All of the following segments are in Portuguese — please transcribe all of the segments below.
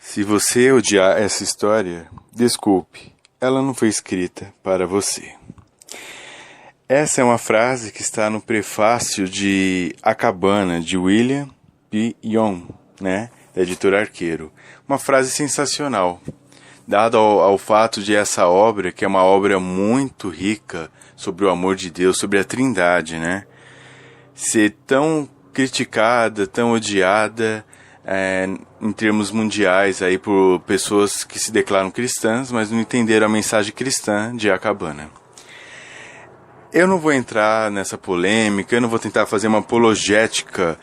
Se você odiar essa história, desculpe, ela não foi escrita para você. Essa é uma frase que está no prefácio de A Cabana, de William P. Young, da editora Arqueiro. Uma frase sensacional, dado ao fato de essa obra, que é uma obra muito rica sobre o amor de Deus, sobre a Trindade, ser tão criticada, tão odiada, em termos mundiais aí por pessoas que se declaram cristãs, mas não entenderam a mensagem cristã de A Cabana. Eu não vou entrar nessa polêmica, eu não vou tentar fazer uma apologética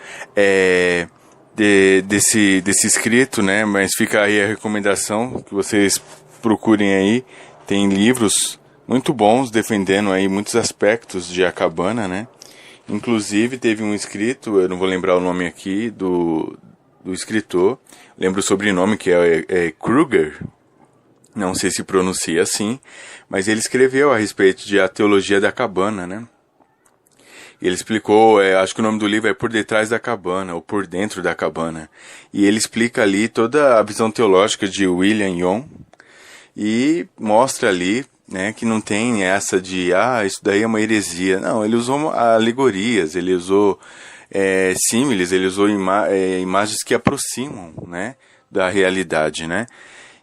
desse escrito, mas fica aí a recomendação que vocês procurem aí. Tem livros muito bons defendendo aí muitos aspectos de A Cabana, Inclusive teve um escrito, eu não vou lembrar o nome aqui do escritor, lembro o sobrenome, que é Kruger, não sei se pronuncia assim, mas ele escreveu a respeito de A Teologia da Cabana, Ele explicou, acho que o nome do livro é Por Detrás da Cabana, ou Por Dentro da Cabana, e ele explica ali toda a visão teológica de William Young, e mostra ali, que não tem essa de, isso daí é uma heresia. Não, ele usou alegorias, ele usou símiles, ele usou imagens que aproximam, da realidade,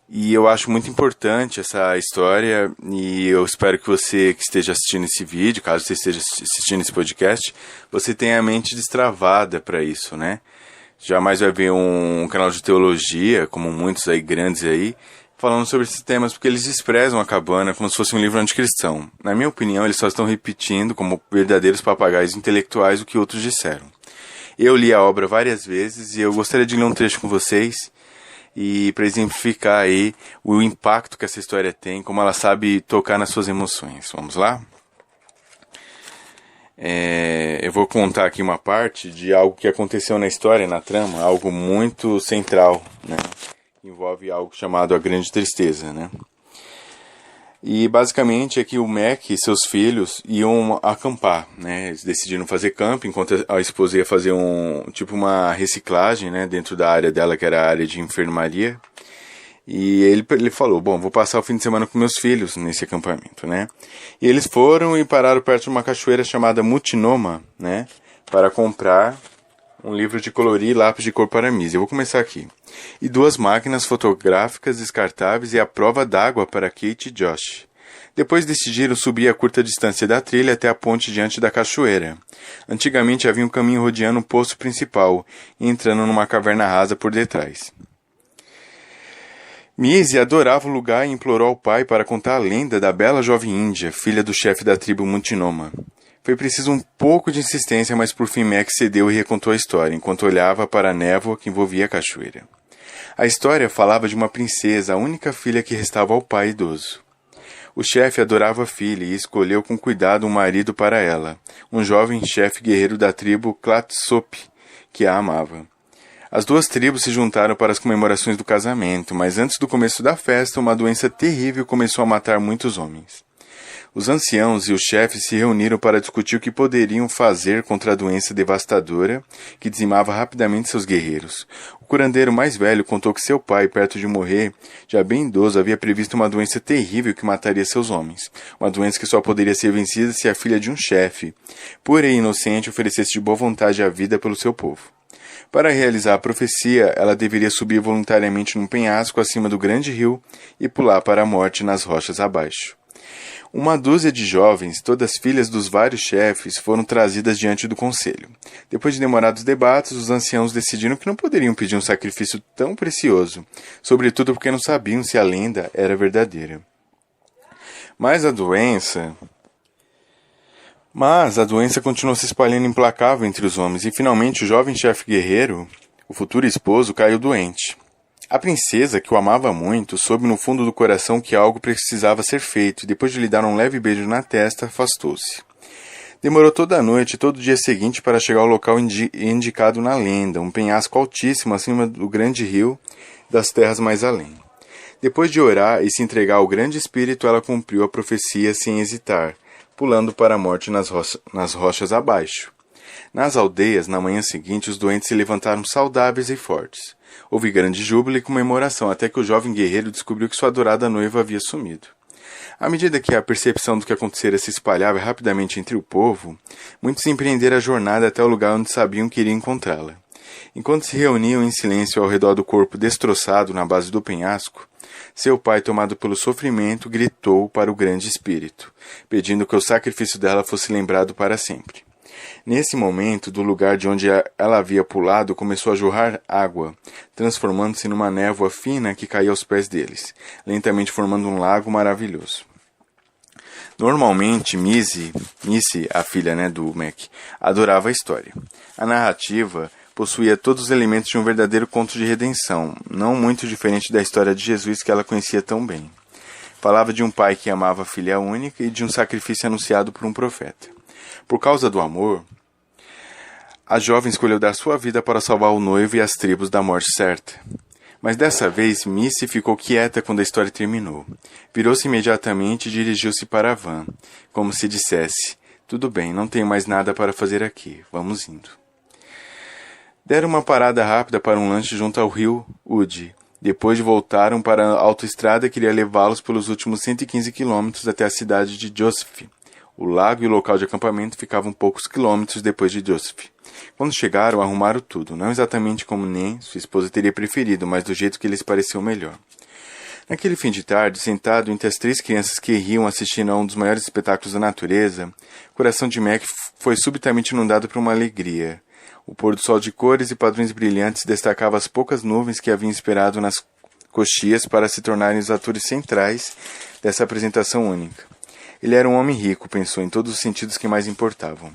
E eu acho muito importante essa história, e eu espero que você que esteja assistindo esse vídeo, caso você esteja assistindo esse podcast, você tenha a mente destravada para isso, Jamais vai ver um canal de teologia, como muitos aí grandes aí, falando sobre esses temas, porque eles desprezam A Cabana como se fosse um livro anticristão. Na minha opinião, eles só estão repetindo como verdadeiros papagaios intelectuais o que outros disseram. Eu li a obra várias vezes e eu gostaria de ler um trecho com vocês, e para exemplificar aí o impacto que essa história tem, como ela sabe tocar nas suas emoções. Vamos lá? Eu vou contar aqui uma parte de algo que aconteceu na história, na trama, algo muito central, Envolve algo chamado A Grande Tristeza, E basicamente é que o Mac e seus filhos iam acampar, Eles decidiram fazer camping, enquanto a esposa ia fazer uma reciclagem, dentro da área dela, que era a área de enfermaria. E ele falou, vou passar o fim de semana com meus filhos nesse acampamento, E eles foram e pararam perto de uma cachoeira chamada Multnomah, para comprar um livro de colorir e lápis de cor para misa. Eu vou começar aqui. E 2 máquinas fotográficas descartáveis e a prova d'água para Kate e Josh. Depois decidiram subir a curta distância da trilha até a ponte diante da cachoeira. Antigamente havia um caminho rodeando o poço principal e entrando numa caverna rasa por detrás. Maisie adorava o lugar e implorou ao pai para contar a lenda da bela jovem índia, filha do chefe da tribo Multnomah. Foi preciso um pouco de insistência, mas por fim Mac cedeu e recontou a história, enquanto olhava para a névoa que envolvia a cachoeira. A história falava de uma princesa, a única filha que restava ao pai idoso. O chefe adorava a filha e escolheu com cuidado um marido para ela, um jovem chefe guerreiro da tribo Clatsop, que a amava. As 2 tribos se juntaram para as comemorações do casamento, mas antes do começo da festa, uma doença terrível começou a matar muitos homens. Os anciãos e os chefes se reuniram para discutir o que poderiam fazer contra a doença devastadora que dizimava rapidamente seus guerreiros. O curandeiro mais velho contou que seu pai, perto de morrer, já bem idoso, havia previsto uma doença terrível que mataria seus homens. Uma doença que só poderia ser vencida se a filha de um chefe, pura e inocente, oferecesse de boa vontade a vida pelo seu povo. Para realizar a profecia, ela deveria subir voluntariamente num penhasco acima do grande rio e pular para a morte nas rochas abaixo. Uma dúzia de jovens, todas filhas dos vários chefes, foram trazidas diante do conselho. Depois de demorados debates, os anciãos decidiram que não poderiam pedir um sacrifício tão precioso, sobretudo porque não sabiam se a lenda era verdadeira. Mas a doença continuou se espalhando implacável entre os homens, e finalmente o jovem chefe guerreiro, o futuro esposo, caiu doente. A princesa, que o amava muito, soube no fundo do coração que algo precisava ser feito, e depois de lhe dar um leve beijo na testa, afastou-se. Demorou toda a noite e todo o dia seguinte para chegar ao local indicado na lenda, um penhasco altíssimo acima do grande rio das terras mais além. Depois de orar e se entregar ao grande espírito, ela cumpriu a profecia sem hesitar, pulando para a morte nas rochas abaixo. Nas aldeias, na manhã seguinte, os doentes se levantaram saudáveis e fortes. Houve grande júbilo e comemoração, até que o jovem guerreiro descobriu que sua adorada noiva havia sumido. À medida que a percepção do que acontecera se espalhava rapidamente entre o povo, muitos empreenderam a jornada até o lugar onde sabiam que iriam encontrá-la. Enquanto se reuniam em silêncio ao redor do corpo destroçado na base do penhasco, seu pai, tomado pelo sofrimento, gritou para o grande espírito, pedindo que o sacrifício dela fosse lembrado para sempre. Nesse momento, do lugar de onde ela havia pulado, começou a jorrar água, transformando-se numa névoa fina que caía aos pés deles, lentamente formando um lago maravilhoso. Normalmente, Missy, a filha do Mac, adorava a história. A narrativa possuía todos os elementos de um verdadeiro conto de redenção, não muito diferente da história de Jesus que ela conhecia tão bem. Falava de um pai que amava a filha única e de um sacrifício anunciado por um profeta. Por causa do amor, a jovem escolheu dar sua vida para salvar o noivo e as tribos da morte certa. Mas dessa vez, Missy ficou quieta quando a história terminou. Virou-se imediatamente e dirigiu-se para a van, como se dissesse: tudo bem, não tenho mais nada para fazer aqui, vamos indo. Deram uma parada rápida para um lanche junto ao rio Ude. Depois voltaram para a autoestrada que iria levá-los pelos últimos 115 quilômetros até a cidade de Joseph. O lago e o local de acampamento ficavam poucos quilômetros depois de Joseph. Quando chegaram, arrumaram tudo, não exatamente como nem sua esposa teria preferido, mas do jeito que lhes pareceu melhor. Naquele fim de tarde, sentado entre as 3 crianças que riam assistindo a um dos maiores espetáculos da natureza, o coração de Mac foi subitamente inundado por uma alegria. O pôr do sol de cores e padrões brilhantes destacava as poucas nuvens que haviam esperado nas coxias para se tornarem os atores centrais dessa apresentação única. Ele era um homem rico, pensou, em todos os sentidos que mais importavam.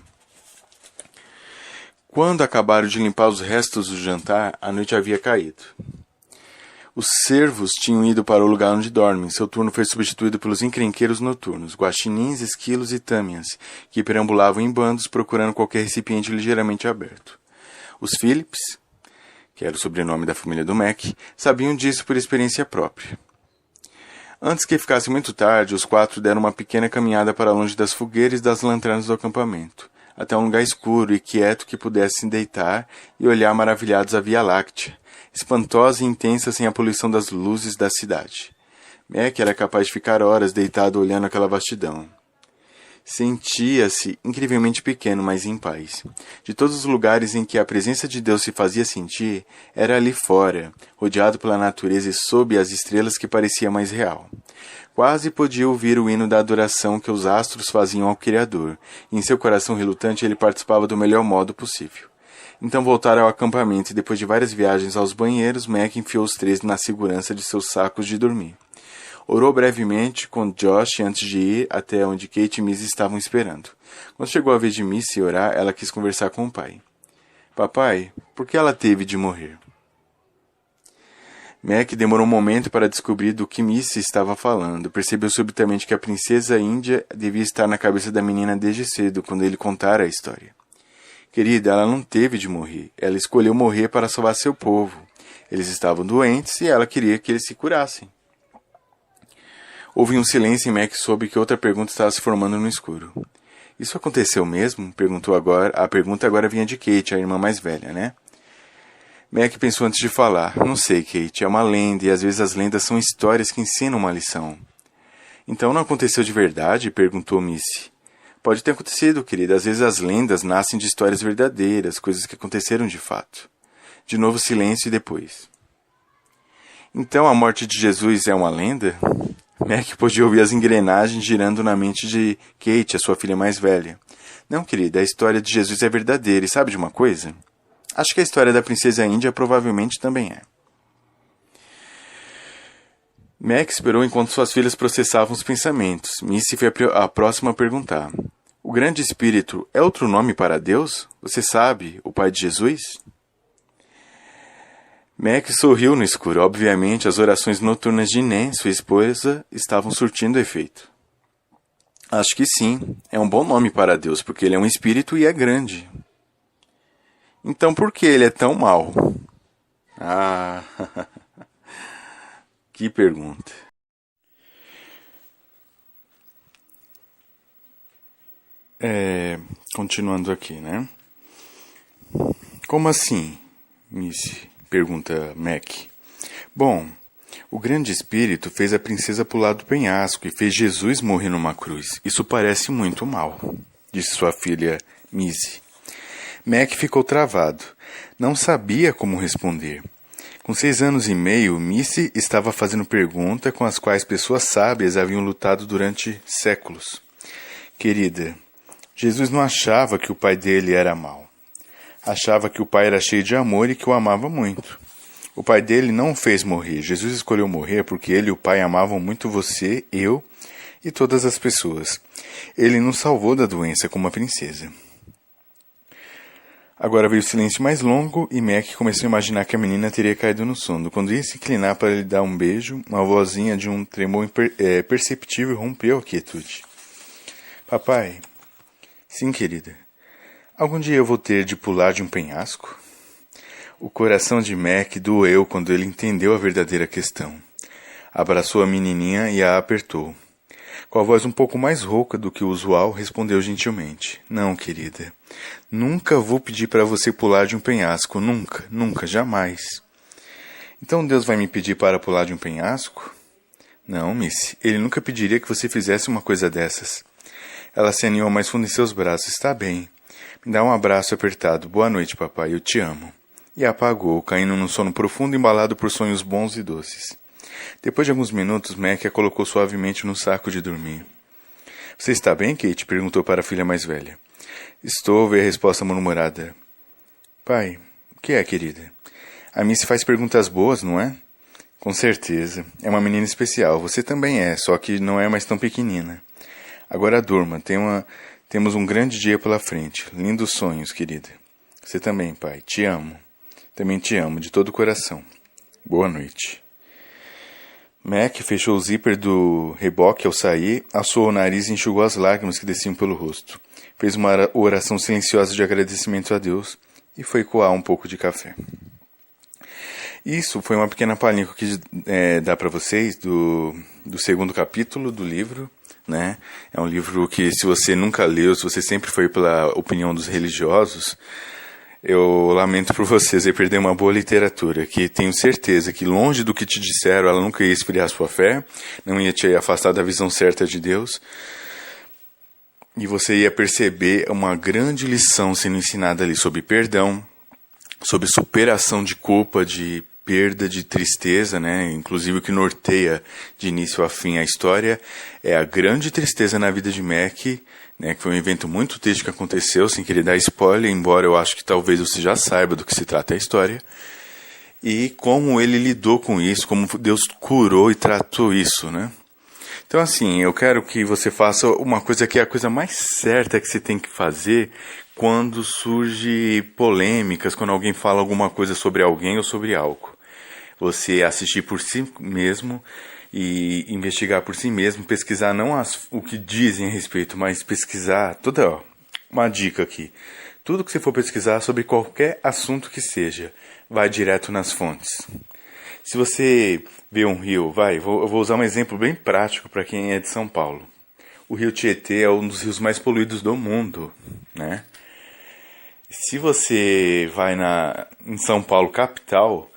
Quando acabaram de limpar os restos do jantar, a noite havia caído. Os cervos tinham ido para o lugar onde dormem. Seu turno foi substituído pelos encrenqueiros noturnos, guaxinins, esquilos e tâmias, que perambulavam em bandos procurando qualquer recipiente ligeiramente aberto. Os Phillips, que era o sobrenome da família do Mac, sabiam disso por experiência própria. Antes que ficasse muito tarde, os 4 deram uma pequena caminhada para longe das fogueiras e das lanternas do acampamento, até um lugar escuro e quieto que pudessem deitar e olhar maravilhados a Via Láctea, espantosa e intensa sem a poluição das luzes da cidade. Mac era capaz de ficar horas deitado olhando aquela vastidão. Sentia-se incrivelmente pequeno, mas em paz. De todos os lugares em que a presença de Deus se fazia sentir, era ali fora, rodeado pela natureza e sob as estrelas que parecia mais real. Quase podia ouvir o hino da adoração que os astros faziam ao Criador, e em seu coração relutante ele participava do melhor modo possível. Então voltaram ao acampamento e depois de várias viagens aos banheiros, Mac enfiou os 3 na segurança de seus sacos de dormir. Orou brevemente com Josh antes de ir até onde Kate e Missy estavam esperando. Quando chegou a vez de Missy orar, ela quis conversar com o pai. Papai, por que ela teve de morrer? Mac demorou um momento para descobrir do que Missy estava falando. Percebeu subitamente que a princesa índia devia estar na cabeça da menina desde cedo, quando ele contara a história. Querida, ela não teve de morrer. Ela escolheu morrer para salvar seu povo. Eles estavam doentes e ela queria que eles se curassem. Houve um silêncio e Mac soube que outra pergunta estava se formando no escuro. Isso aconteceu mesmo? Perguntou agora. A pergunta agora vinha de Kate, a irmã mais velha, né? Mac pensou antes de falar. Não sei, Kate, é uma lenda e às vezes as lendas são histórias que ensinam uma lição. Então não aconteceu de verdade? Perguntou Missy. Pode ter acontecido, querida. Às vezes as lendas nascem de histórias verdadeiras, coisas que aconteceram de fato. De novo silêncio e depois. Então a morte de Jesus é uma lenda? Mac podia ouvir as engrenagens girando na mente de Kate, a sua filha mais velha. Não, querida, a história de Jesus é verdadeira. E sabe de uma coisa? Acho que a história da princesa índia provavelmente também é. Mac esperou enquanto suas filhas processavam os pensamentos. Missy foi a próxima a perguntar. O Grande Espírito é outro nome para Deus? Você sabe, o Pai de Jesus? Mac sorriu no escuro. Obviamente, as orações noturnas de Nan, sua esposa, estavam surtindo efeito. Acho que sim. É um bom nome para Deus, porque ele é um espírito e é grande. Então por que ele é tão mau? Ah, que pergunta. Continuando aqui, né? Como assim, Missy? Pergunta Mac. Bom, o grande espírito fez a princesa pular do penhasco e fez Jesus morrer numa cruz. Isso parece muito mal, disse sua filha Missy. Mac ficou travado. Não sabia como responder. Com 6 anos e meio, Missy estava fazendo perguntas com as quais pessoas sábias haviam lutado durante séculos. Querida, Jesus não achava que o pai dele era mau. Achava que o pai era cheio de amor e que o amava muito. O pai dele não o fez morrer. Jesus escolheu morrer porque ele e o pai amavam muito você, eu e todas as pessoas. Ele nos salvou da doença como a princesa. Agora veio o silêncio mais longo e Mac começou a imaginar que a menina teria caído no sono. Quando ia se inclinar para lhe dar um beijo, uma vozinha de um tremor perceptível rompeu a quietude. Papai? Sim, querida. Algum dia eu vou ter de pular de um penhasco? O coração de Mac doeu quando ele entendeu a verdadeira questão. Abraçou a menininha e a apertou. Com a voz um pouco mais rouca do que o usual, respondeu gentilmente. Não, querida. Nunca vou pedir para você pular de um penhasco. Nunca, nunca, jamais. Então Deus vai me pedir para pular de um penhasco? Não, Missy. Ele nunca pediria que você fizesse uma coisa dessas. Ela se aninhou mais fundo em seus braços. Está bem. Me dá um abraço apertado. Boa noite, papai. Eu te amo. E apagou, caindo num sono profundo embalado por sonhos bons e doces. Depois de alguns minutos, Mac a colocou suavemente no saco de dormir. Você está bem, Kate? Perguntou para a filha mais velha. Estou, veio a resposta murmurada. Pai, o que é, querida? A Missy faz perguntas boas, não é? Com certeza. É uma menina especial. Você também é, só que não é mais tão pequenina. Agora durma. Temos um grande dia pela frente. Lindos sonhos, querida. Você também, pai. Te amo. Também te amo, de todo o coração. Boa noite. Mac fechou o zíper do reboque ao sair, assoou o nariz e enxugou as lágrimas que desciam pelo rosto. Fez uma oração silenciosa de agradecimento a Deus e foi coar um pouco de café. Isso foi uma pequena palhinha que dá para vocês do segundo capítulo do livro, né? É um livro que, se você nunca leu, se você sempre foi pela opinião dos religiosos, eu lamento por vocês perder uma boa literatura, que tenho certeza que, longe do que te disseram, ela nunca ia esfriar sua fé, não ia te afastar da visão certa de Deus, e você ia perceber uma grande lição sendo ensinada ali sobre perdão, sobre superação de culpa, de perda, de tristeza, né? Inclusive o que norteia de início a fim a história é a grande tristeza na vida de Mac, né, que foi um evento muito triste que aconteceu, sem querer dar spoiler, embora eu acho que talvez você já saiba do que se trata a história, e como ele lidou com isso, como Deus curou e tratou isso, né? Então, assim, eu quero que você faça uma coisa que é a coisa mais certa que você tem que fazer quando surge polêmicas, quando alguém fala alguma coisa sobre alguém ou sobre algo. Você assistir por si mesmo e investigar por si mesmo, pesquisar não o que dizem a respeito, mas pesquisar uma dica aqui. Tudo que você for pesquisar sobre qualquer assunto que seja, vai direto nas fontes. Se você vê um rio, eu vou usar um exemplo bem prático para quem é de São Paulo. O rio Tietê é um dos rios mais poluídos do mundo, né? Se você vai em São Paulo, capital,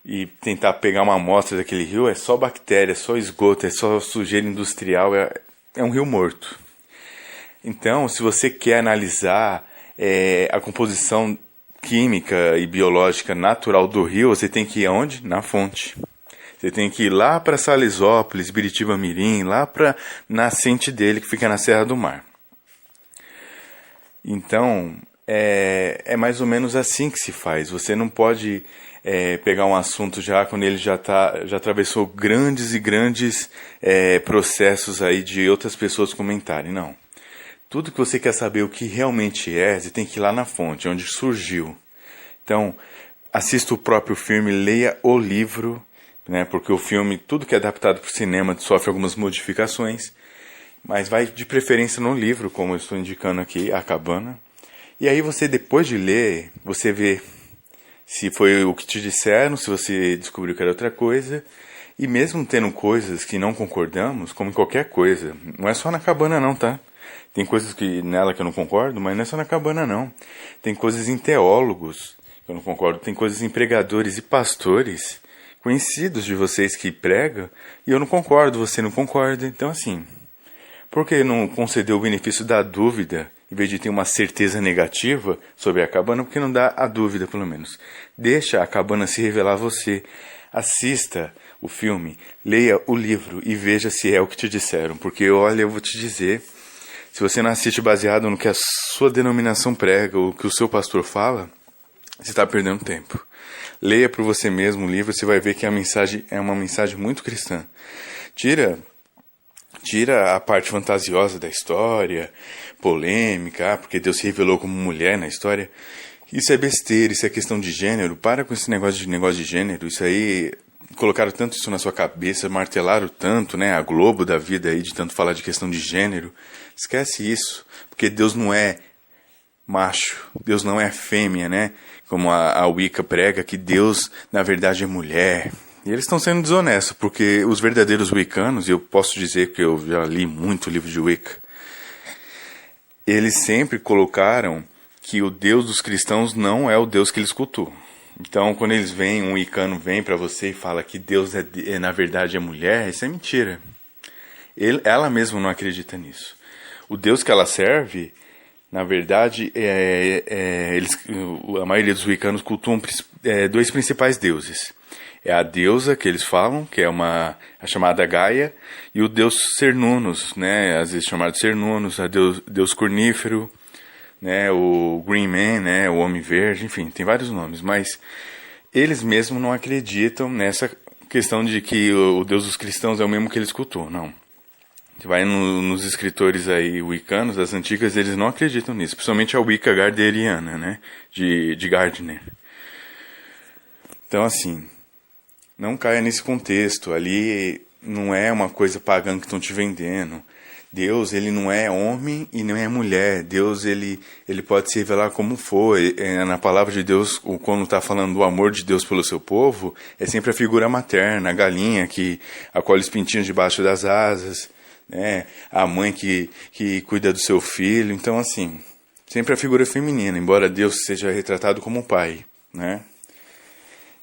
e tentar pegar uma amostra daquele rio, é só bactéria, é só esgoto, é só sujeira industrial, é um rio morto. Então, se você quer analisar a composição química e biológica natural do rio, você tem que ir aonde? Na fonte. Você tem que ir lá para Salesópolis, Biritiba-Mirim, lá para nascente dele, que fica na Serra do Mar. Então, é mais ou menos assim que se faz. Você não pode pegar um assunto já quando ele já atravessou grandes e grandes processos aí de outras pessoas comentarem. Não. Tudo que você quer saber o que realmente é, você tem que ir lá na fonte, onde surgiu. Então, assista o próprio filme, leia o livro, né, porque o filme, tudo que é adaptado para o cinema sofre algumas modificações, mas vai de preferência no livro, como eu estou indicando aqui, A Cabana. E aí você, depois de ler, você vê se foi o que te disseram, se você descobriu que era outra coisa. E mesmo tendo coisas que não concordamos, como em qualquer coisa, não é só na cabana não, tá? Tem coisas nela que eu não concordo, mas não é só na cabana não. Tem coisas em teólogos Eu não concordo. Tem coisas em pregadores e pastores conhecidos de vocês que pregam e eu não concordo, você não concorda. Então, assim, por que não conceder o benefício da dúvida em vez de ter uma certeza negativa sobre a cabana? Porque não dá a dúvida, pelo menos. Deixa a cabana se revelar a você. Assista o filme, leia o livro e veja se é o que te disseram. Porque, olha, eu vou te dizer, se você não assiste baseado no que a sua denominação prega ou o que o seu pastor fala, você está perdendo tempo. Leia por você mesmo o livro, você vai ver que a mensagem é uma mensagem muito cristã. Tira a parte fantasiosa da história, polêmica, porque Deus se revelou como mulher na história. Isso é besteira, isso é questão de gênero. Para com esse negócio de gênero. Isso aí, colocaram tanto isso na sua cabeça, martelaram tanto, né, a Globo da vida aí, de tanto falar de questão de gênero. Esquece isso, porque Deus não é macho, Deus não é fêmea, né? Como a Wicca prega, que Deus, na verdade, é mulher. E eles estão sendo desonestos, porque os verdadeiros wiccanos, e eu posso dizer que eu já li muito livro de Wicca, eles sempre colocaram que o Deus dos cristãos não é o Deus que eles cultuam. Então, quando eles vêm, um wicano vem para você e fala que Deus na verdade é mulher, isso é mentira. Ela mesma não acredita nisso. O Deus que ela serve, na verdade, a maioria dos wiccanos cultuam dois principais deuses. É a deusa que eles falam, que é a chamada Gaia, e o deus Cernunnos, né, às vezes chamado Cernunnos, a deus cornífero, né, o Green Man, né, o Homem Verde, enfim, tem vários nomes, mas eles mesmos não acreditam nessa questão de que o Deus dos cristãos é o mesmo que eles cultuam, não. Você vai nos escritores aí wiccanos das antigas, eles não acreditam nisso, principalmente a Wicca gardneriana, né, de Gardner. Então, assim, não caia nesse contexto, ali não é uma coisa pagã que estão te vendendo. Deus, ele não é homem e não é mulher. Deus, ele pode se revelar como for. Na palavra de Deus, quando está falando do amor de Deus pelo seu povo, é sempre a figura materna, a galinha que acolhe os pintinhos debaixo das asas, né? A mãe que cuida do seu filho. Então, assim, sempre a figura feminina, embora Deus seja retratado como pai, né?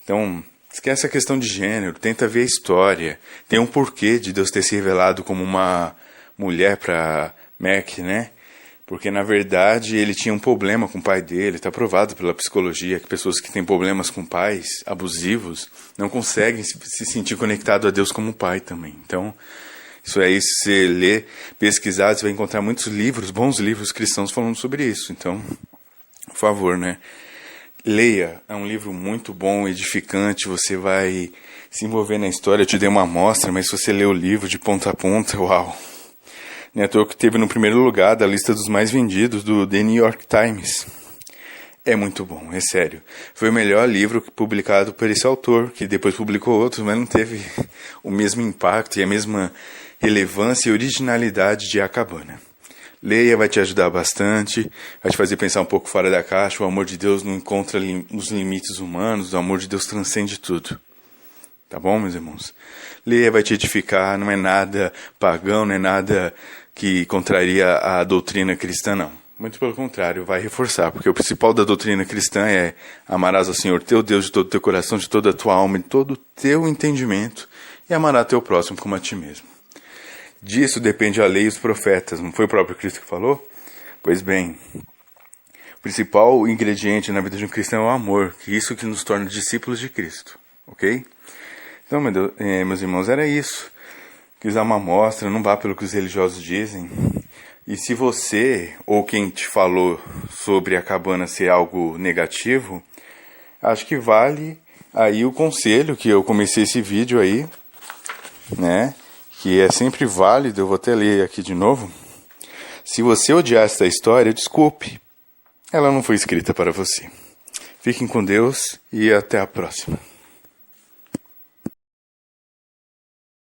Então, esquece a questão de gênero, tenta ver a história. Tem um porquê de Deus ter se revelado como uma mulher para Mac, né? Porque, na verdade, ele tinha um problema com o pai dele. Está provado pela psicologia que pessoas que têm problemas com pais abusivos não conseguem se sentir conectado a Deus como pai também. Então, isso aí, se você ler, pesquisar, você vai encontrar muitos livros, bons livros cristãos falando sobre isso. Então, por favor, né? Leia, é um livro muito bom, edificante, você vai se envolver na história. Eu te dei uma amostra, mas se você ler o livro de ponta a ponta, uau! Não é à toa que teve no primeiro lugar da lista dos mais vendidos do The New York Times. É muito bom, é sério. Foi o melhor livro publicado por esse autor, que depois publicou outros, mas não teve o mesmo impacto e a mesma relevância e originalidade de A Cabana. Leia, vai te ajudar bastante, vai te fazer pensar um pouco fora da caixa. O amor de Deus não encontra os limites humanos, o amor de Deus transcende tudo. Tá bom, meus irmãos? Leia, vai te edificar, não é nada pagão, não é nada que contraria a doutrina cristã, não. Muito pelo contrário, vai reforçar, porque o principal da doutrina cristã é amarás ao Senhor teu Deus de todo o teu coração, de toda a tua alma, de todo o teu entendimento, e amarás teu próximo como a ti mesmo. Disso depende a lei e os profetas, não foi o próprio Cristo que falou? Pois bem, o principal ingrediente na vida de um cristão é o amor, que isso que nos torna discípulos de Cristo, ok? Então, meus irmãos, era isso. Quis dar uma amostra, não vá pelo que os religiosos dizem. E se você, ou quem te falou sobre a cabana ser algo negativo, acho que vale aí o conselho que eu comecei esse vídeo aí, né? Que é sempre válido, eu vou até ler aqui de novo. Se você odiar esta história, desculpe. Ela não foi escrita para você. Fiquem com Deus e até a próxima.